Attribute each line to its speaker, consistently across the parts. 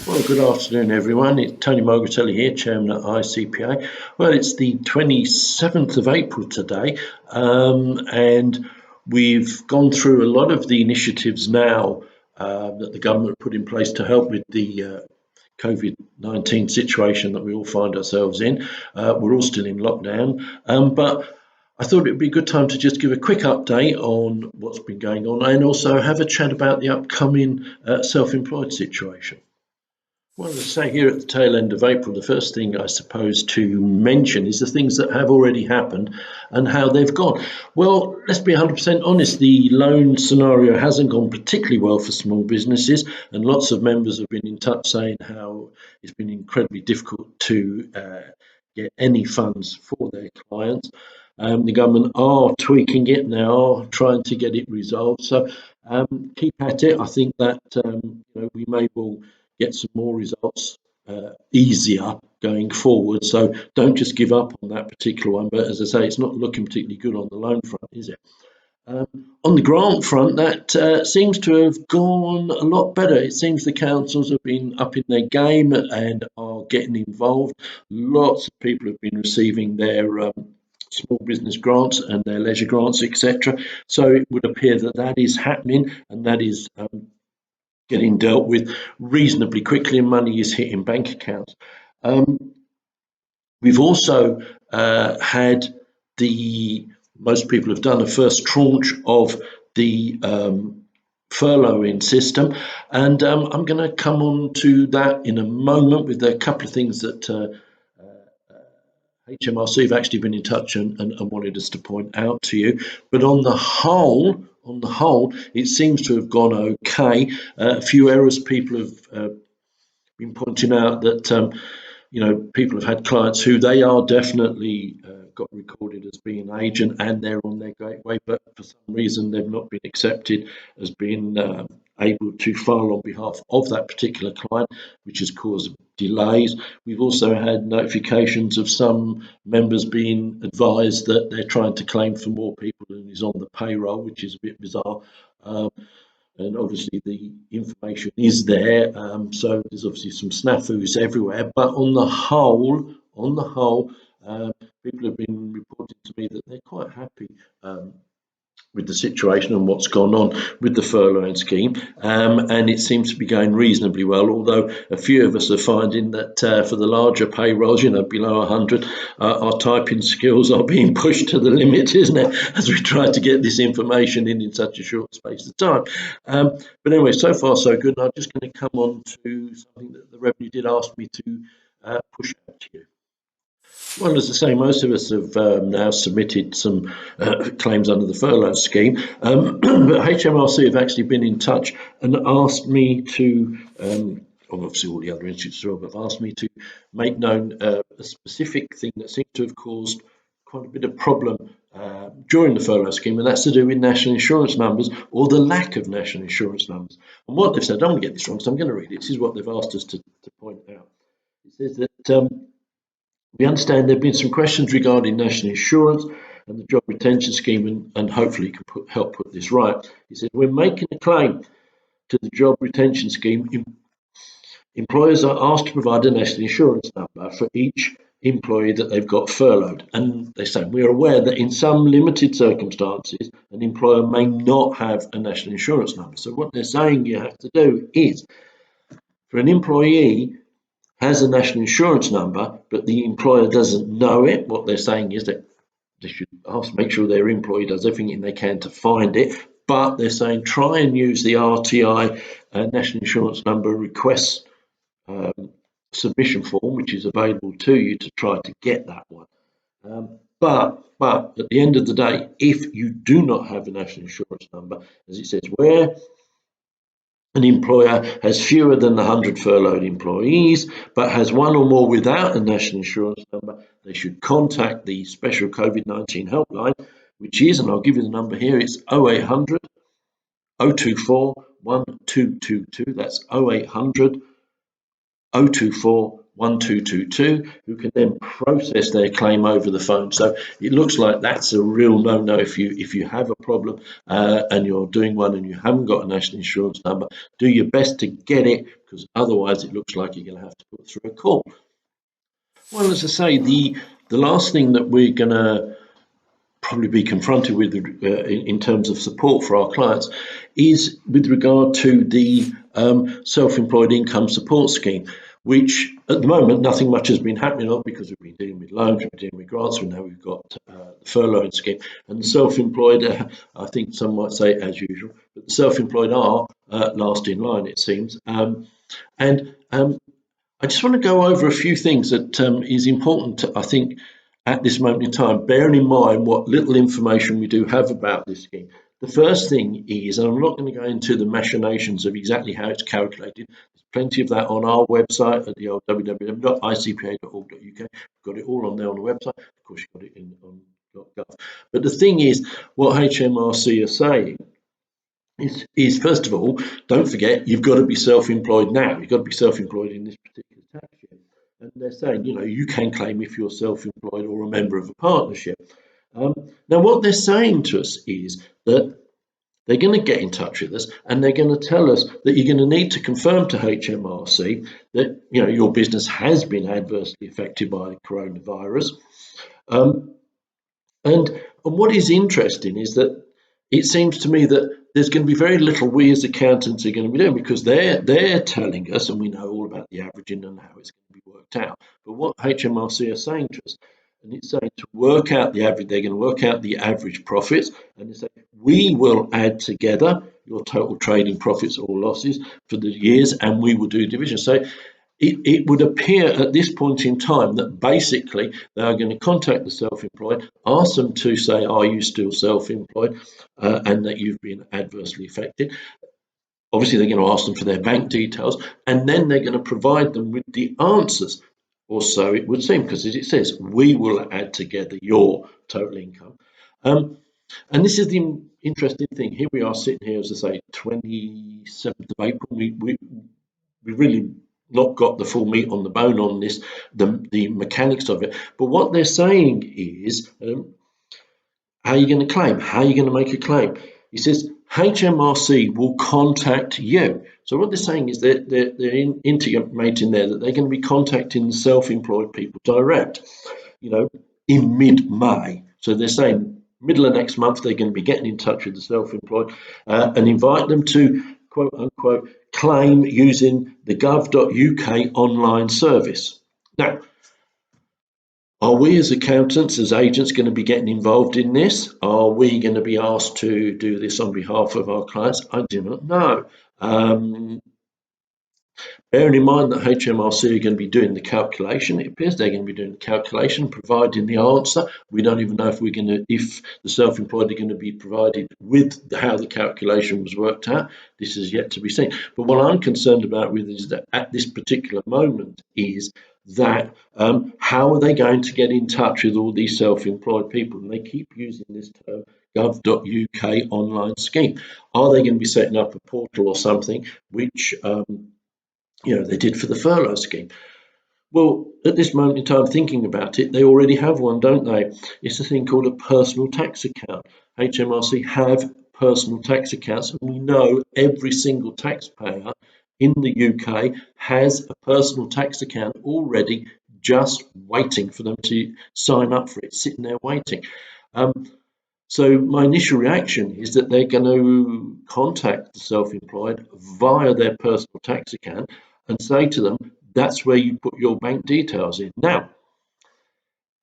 Speaker 1: Well, good afternoon, everyone. It's Tony Margaritelli here, Chairman at ICPA. Well, it's the 27th of April today, and we've gone through a lot of the initiatives now that the government put in place to help with the COVID-19 situation that we all find ourselves in. We're all still in lockdown, but I thought it would be a good time to just give a quick update on what's been going on and also have a chat about the upcoming self-employed situation. Well, to say here at the tail end of April, the first thing I suppose to mention is the things that have already happened and how they've gone. Well, let's be 100% honest, the loan scenario hasn't gone particularly well for small businesses, and lots of members have been in touch saying how it's been incredibly difficult to get any funds for their clients. The government are tweaking it now, trying to get it resolved. So keep at it. I think that we may well get some more results easier going forward. So don't just give up on that particular one. But as I say, it's not looking particularly good on the loan front, is it? On the grant front, that seems to have gone a lot better. It seems the councils have been up in their game and are getting involved. Lots of people have been receiving their small business grants and their leisure grants, etc. So it would appear that that is happening, and that is getting dealt with reasonably quickly, and money is hitting bank accounts. We've also had most people have done a first tranche of the furloughing system, and I'm going to come on to that in a moment with a couple of things that HMRC have actually been in touch and wanted us to point out to you. But on the whole, it seems to have gone okay. A few errors people have been pointing out that people have had clients who they are definitely got recorded as being an agent and they're on their gateway, but for some reason they've not been accepted as being able to file on behalf of that particular client, which has caused delays. We've also had notifications of some members being advised that they're trying to claim for more people than is on the payroll, which is a bit bizarre. And obviously the information is there, so there's obviously some snafus everywhere. But on the whole, people have been reporting to me that they're quite happy with the situation and what's gone on with the furloughing scheme, and it seems to be going reasonably well, although a few of us are finding that for the larger payrolls, below 100, our typing skills are being pushed to the limit, isn't it, as we try to get this information in such a short space of time. But anyway, so far so good, and I'm just going to come on to something that the Revenue did ask me to push out to you. Well, as I say, most of us have now submitted some claims under the furlough scheme, but HMRC have actually been in touch and asked me to, obviously all the other institutes as well, but have asked me to make known a specific thing that seems to have caused quite a bit of problem during the furlough scheme, and that's to do with national insurance numbers or the lack of national insurance numbers. And what they've said, I don't want to get this wrong, so I'm going to read it. This is what they've asked us to point out. It says that we understand there have been some questions regarding national insurance and the job retention scheme, and hopefully you can help put this right. He said, when making a claim to the job retention scheme, employers are asked to provide a national insurance number for each employee that they've got furloughed. And they say, we're aware that in some limited circumstances, an employer may not have a national insurance number. So what they're saying you have to do is, for an employee has a national insurance number, but the employer doesn't know it, what they're saying is that they should make sure their employee does everything they can to find it. But they're saying try and use the RTI national insurance number request submission form, which is available to you, to try to get that one. But at the end of the day, if you do not have a national insurance number, as it says, where an employer has fewer than 100 furloughed employees, but has one or more without a national insurance number, they should contact the special COVID-19 helpline, which is, and I'll give you the number here, it's 0800 024 1222. That's 0800 024 1222, who can then process their claim over the phone. So it looks like that's a real no-no. If you have a problem and you're doing one and you haven't got a national insurance number, do your best to get it, because otherwise it looks like you're going to have to put through a call. Well, as I say, the last thing that we're going to probably be confronted with in terms of support for our clients is with regard to the self-employed income support scheme, which at the moment nothing much has been happening on, because we've been dealing with loans, we've been dealing with grants, and now we've got the furlough scheme. And the self-employed, I think some might say as usual, but the self-employed are last in line, it seems. I just want to go over a few things that is important, I think, at this moment in time, bearing in mind what little information we do have about this scheme. The first thing is, and I'm not going to go into the machinations of exactly how it's calculated. There's plenty of that on our website at the old www.icpa.org.uk. We've got it all on there on the website. Of course, you've got it on .gov. But the thing is, what HMRC are saying is first of all, don't forget, you've got to be self-employed now. You've got to be self-employed in this particular tax year. And they're saying, you can claim if you're self-employed or a member of a partnership. Now, what they're saying to us is that they're going to get in touch with us and they're going to tell us that you're going to need to confirm to HMRC that your business has been adversely affected by the coronavirus. And what is interesting is that it seems to me that there's going to be very little we as accountants are going to be doing, because they're telling us, and we know all about the averaging and how it's going to be worked out. But what HMRC are saying to us, and it's saying to work out the average, they're going to work out the average profits, and they say we will add together your total trading profits or losses for the years, and we will do division. So it would appear at this point in time that basically they are going to contact the self-employed, ask them to say, are you still self-employed, and that you've been adversely affected. Obviously, they're going to ask them for their bank details, and then they're going to provide them with the answers, or so it would seem, because as it says, we will add together your total income. And this is the interesting thing. Here we are sitting here, as I say, 27th of April. We really not got the full meat on the bone on this, the mechanics of it. But what they're saying is, how are you going to claim? How are you going to make a claim? He says HMRC will contact you. So what they're saying is that they're intimating there that they're going to be contacting the self-employed people direct, in mid-May. So they're saying middle of next month they're going to be getting in touch with the self-employed and invite them to, quote unquote, claim using the gov.uk online service. Now, are we as accountants, as agents, going to be getting involved in this? Are we going to be asked to do this on behalf of our clients? I do not know. Bearing in mind that HMRC are going to be doing the calculation, it appears they're going to be doing the calculation, providing the answer. We don't even know if the self-employed are going to be provided with how the calculation was worked out. This is yet to be seen. But what I'm concerned about with is that at this particular moment is that how are they going to get in touch with all these self-employed people? And they keep using this term, gov.uk online scheme. Are they going to be setting up a portal or something which they did for the furlough scheme? Well, at this moment in time, thinking about it, they already have one, don't they? It's a thing called a personal tax account. HMRC have personal tax accounts, and we know every single taxpayer in the UK has a personal tax account already, just waiting for them to sign up for it, sitting there waiting. So my initial reaction is that they're going to contact the self-employed via their personal tax account and say to them, that's where you put your bank details in. Now,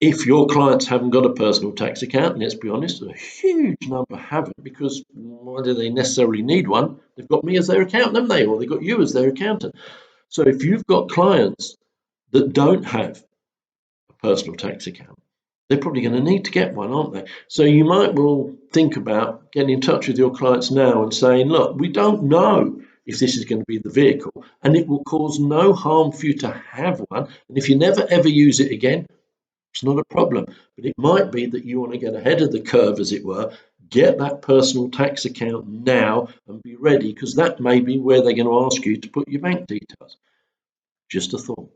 Speaker 1: if your clients haven't got a personal tax account, and let's be honest, a huge number haven't, because why do they necessarily need one? They've got me as their accountant, haven't they? Or they've got you as their accountant. So if you've got clients that don't have a personal tax account, they're probably going to need to get one, aren't they? So you might well think about getting in touch with your clients now and saying, look, we don't know if this is going to be the vehicle, and it will cause no harm for you to have one. And if you never ever use it again, it's not a problem. But it might be that you want to get ahead of the curve, as it were, get that personal tax account now and be ready, because that may be where they're going to ask you to put your bank details. Just a thought.